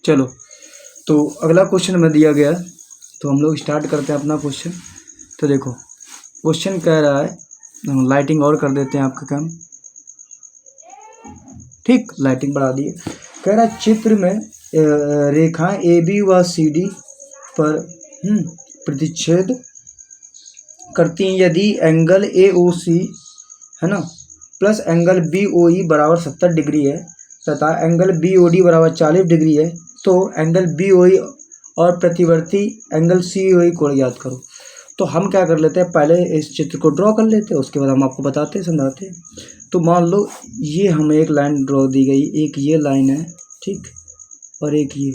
चलो, तो अगला क्वेश्चन हमें दिया गया है, तो हम लोग स्टार्ट करते हैं अपना क्वेश्चन। तो देखो क्वेश्चन कह रहा है, लाइटिंग और कर देते हैं आपका काम, ठीक, लाइटिंग बढ़ा दिए। कह रहा है चित्र में रेखाएं ए बी व सी डी पर प्रतिच्छेद करती हैं यदि एंगल ए ओ सी है ना plus angle B O E बराबर 70 डिग्री है तथा एंगल बी ओ डी बराबर 40 डिग्री है, तो एंगल बी ओ ई और प्रतिवर्ती एंगल सी ओ ई को ज्ञात करो। तो हम क्या कर लेते हैं, पहले इस चित्र को ड्रॉ कर लेते हैं, उसके बाद हम आपको बताते हैं, समझाते हैं। तो मान लो ये हमें एक लाइन ड्रॉ दी गई, एक ये लाइन है, ठीक, और एक ये,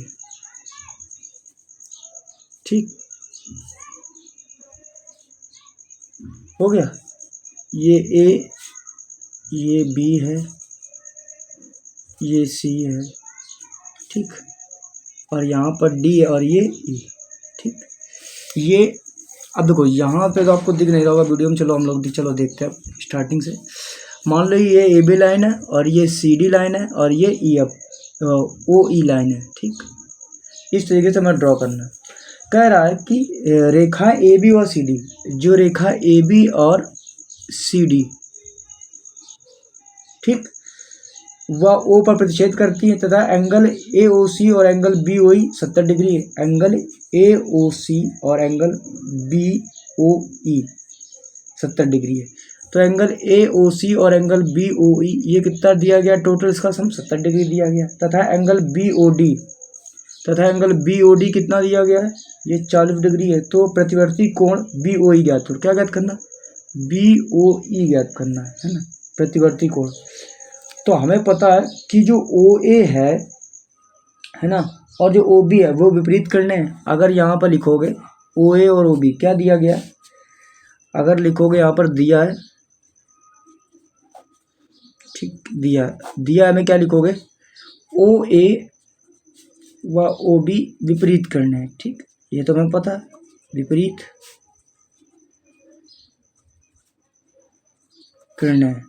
ठीक, हो गया। ये ए, ये बी है, ये सी है, ठीक, और यहाँ पर डी है और ये ई, ठीक। ये अब देखो यहाँ पे तो आपको दिख नहीं रहा होगा वीडियो में, चलो हम लोग चलो देखते हैं स्टार्टिंग से। मान लो ये ए बी लाइन है और ये सी डी लाइन है और ये ई एफ ओ ई लाइन है, ठीक। इस तरीके से हमें ड्रॉ करना है। कह रहा है कि रेखा ए बी और सी डी, जो रेखा ए बी और सी डी, ठीक, वह ओ पर प्रतिच्छेद करती है तथा एंगल ए ओ सी और एंगल बी ओ ई 70 डिग्री है। एंगल ए ओ सी और एंगल बी ओ ई 70 डिग्री है। तो एंगल ए ओ सी और एंगल बी ओ ई ये कितना दिया गया, टोटल इसका सम 70 डिग्री दिया गया, तथा एंगल बी ओ डी कितना दिया गया है, ये 40 डिग्री है। तो प्रतिवर्ती कोण बी ओ ई ज्ञात करो। क्या ज्ञात करना, बी ओ ई ज्ञात करना है ना, प्रतिवर्ती कोण। तो हमें पता है कि जो ओ ए है ना, और जो ओ बी है वो विपरीत करने हैं। अगर यहाँ पर लिखोगे ओ ए और ओ बी क्या दिया गया, अगर लिखोगे यहाँ पर दिया है, ठीक, दिया है में क्या लिखोगे, ओ ए व ओ बी विपरीत करने हैं, ठीक, ये तो हमें पता है, विपरीत करना है,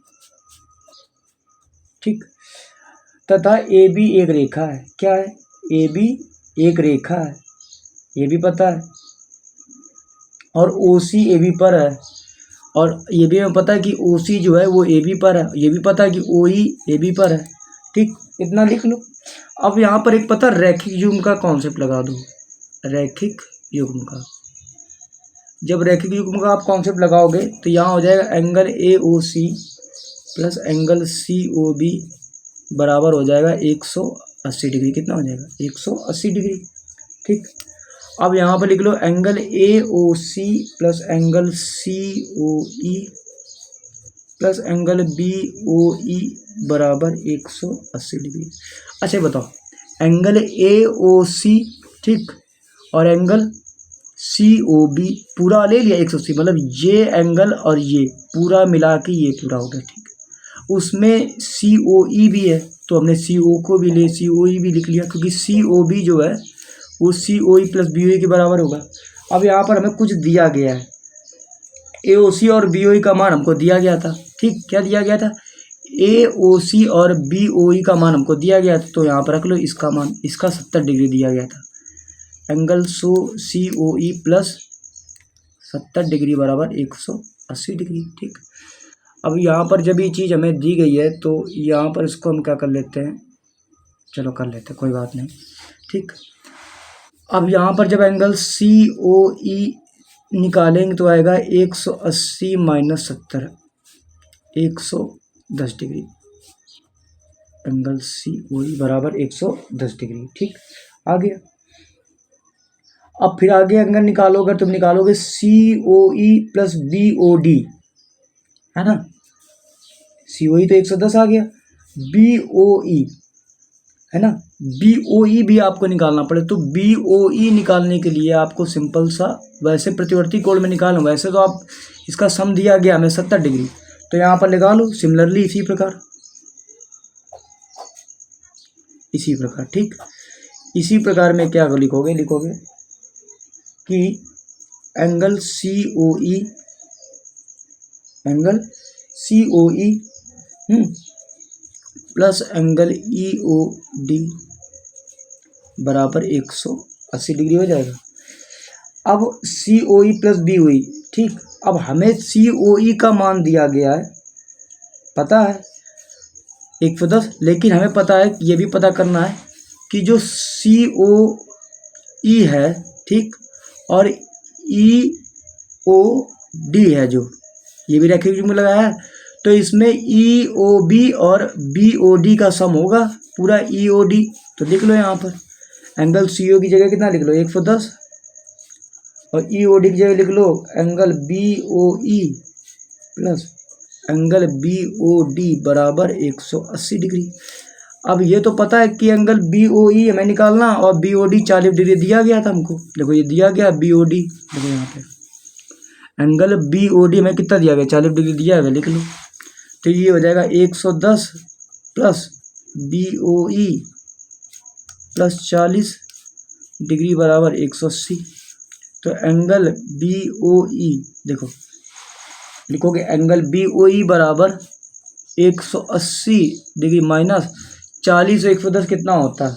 ठीक। तथा ए बी एक रेखा है, क्या है, ए बी एक रेखा है, ये भी पता है, और ओ सी ए बी पर है, और ये भी हमें पता है कि ओ सी जो है वो ए बी पर है, ये भी पता है कि ओ ई ए बी पर है, ठीक, इतना लिख लो। अब यहाँ पर एक पता रैखिक युग्म का कॉन्सेप्ट लगा दो, रैखिक युग्म का। जब रैखिक युग्म का आप कॉन्सेप्ट लगाओगे तो यहाँ हो जाएगा angle A O C plus angle C O B बराबर हो जाएगा 180 डिग्री। कितना हो जाएगा, 180 डिग्री, ठीक। अब यहाँ पर लिख लो angle A O C plus angle C O E plus angle B O E बराबर 180 डिग्री। अच्छा बताओ, एंगल ए ओ सी, ठीक, और एंगल सी ओ बी पूरा ले लिया 180, मतलब ये एंगल और ये पूरा मिला के ये पूरा हो गया, ठीक। उसमें सी ओ ई भी है, तो हमने सी ओ को भी ले सी ओ ई भी लिख लिया, क्योंकि सी ओ बी जो है वो सी O E plus B O ई के बराबर होगा। अब यहाँ पर हमें कुछ दिया गया है, ए ओ सी और बी ओ ई का मान हमको दिया गया था, ठीक, क्या दिया गया था, ए ओ सी और बी ओ ई का मान हमको दिया गया था, तो यहाँ पर रख लो इसका मान, इसका 70 डिग्री दिया गया था। Angle C O E plus 70 degree बराबर 180 डिग्री, ठीक। अब यहाँ पर जब ये चीज़ हमें दी गई है तो यहाँ पर इसको हम क्या कर लेते हैं, चलो कर लेते हैं, कोई बात नहीं, ठीक। अब यहाँ पर जब एंगल सी ओ ई निकालेंगे तो आएगा 180 minus 70, 110 degree. Angle C O E बराबर 110 डिग्री, ठीक, आ गया। अब फिर आगे एंगल निकालोगे, तुम निकालोगे C O E plus B O D, है ना, सी ओ ई तो 110 आ गया, बी ओ ई है ना, बी ओ ई भी आपको निकालना पड़े, तो बी ओ ई निकालने के लिए आपको सिंपल सा, वैसे प्रतिवर्ती कोण में निकालना, वैसे तो आप इसका सम दिया गया हमें 70 डिग्री, तो यहाँ पर लगा लो सिमिलरली इसी प्रकार, ठीक। इसी प्रकार में क्या लिखोगे कि angle C O E plus angle E O D बराबर 180 डिग्री हो जाएगा। अब COE प्लस BOE, ठीक। अब हमें COE का मान दिया गया है, पता है 110, लेकिन हमें पता है, ये भी पता करना है कि जो COE है, ठीक, और EOD है, जो ये भी रेखा में लगाया है, तो इसमें EOB और BOD का सम होगा पूरा EOD। तो लिख लो यहाँ पर एंगल CO की जगह कितना लिख लो 110, और EOD की जगह लिख लो angle BOE plus angle BOD बराबर 180 डिग्री। अब ये तो पता है कि एंगल BOE हमें निकालना और BOD 40 डिग्री दिया गया था हमको। देखो ये दिया गया BOD, देखो यहाँ पे एंगल BOD हमें कितना दिया गया, 40 डिग्री दिया गया, लिख लो। तो ये हो जाएगा 110 प्लस BOE प्लस 40 डिग्री बराबर 180। तो एंगल BOE देखो लिखोगे एंगल BOE बराबर 180 डिग्री माइनस 40 और 110 कितना होता है,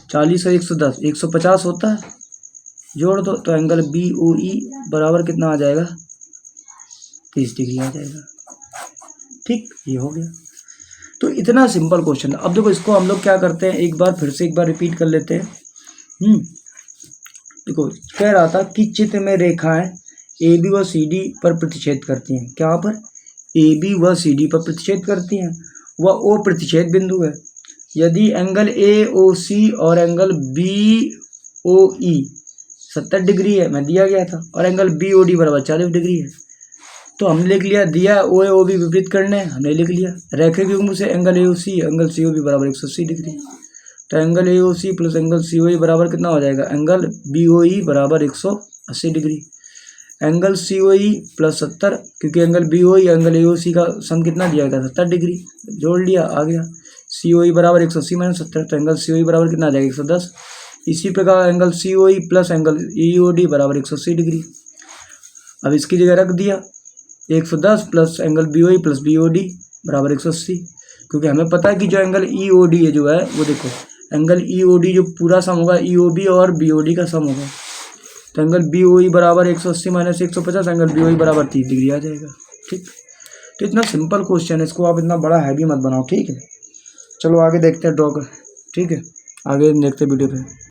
40 और 110 150 होता है, जोड़ दो। तो एंगल BOE बराबर कितना आ जाएगा, 30 डिग्री आ जाएगा, ठीक। ये हो गया। तो इतना सिंपल क्वेश्चन। अब देखो इसको हम लोग क्या करते हैं, एक बार फिर से एक बार रिपीट कर लेते हैं। देखो कह रहा था कि चित्र में रेखाएं AB व CD पर प्रतिच्छेद करती हैं। क्या पर AB व CD पर प्रतिच्छेद करती हैं, वह O प्रतिच्छेद बिंदु है। यदि एंगल AOC और एंगल BOE 70 डिग्री है, मैं दिया गया था, और एंगल BOD बराबर 40 डिग्री है, तो हमने लिख लिया, दिया OAOB विपरीत करने, हमने लिख लिया। रैखिक युग्म से एंगल AOC एंगल COB बराबर 180 डिग्री। तो angle AOC plus angle COE बराबर कितना हो जाएगा, एंगल BOE बराबर 180 डिग्री। एंगल COE प्लस 70, क्योंकि एंगल BOE एंगल AOC का सम कितना दिया गया था, 70 डिग्री, जोड़ लिया, आ गया। COE बराबर 180 माइनस 70, तो एंगल COE बराबर कितना आ जाएगा, 110। इसी प्रकार angle COE plus angle EOD बराबर 180 डिग्री। अब इसकी जगह रख दिया 110 plus angle BOE plus BOD बराबर 180, क्योंकि हमें पता है कि जो एंगल EOD है जो है, वो देखो एंगल EOD जो पूरा सम होगा EOB और BOD का सम होगा। तो एंगल BOE बराबर 180 माइनस 150, एंगल BOE बराबर 30 डिग्री आ जाएगा, ठीक। तो इतना सिंपल क्वेश्चन है, इसको आप इतना बड़ा हैवी मत बनाओ, ठीक है। चलो आगे देखते हैं ड्रॉ कर, ठीक है, आगे देखते हैं वीडियो पे।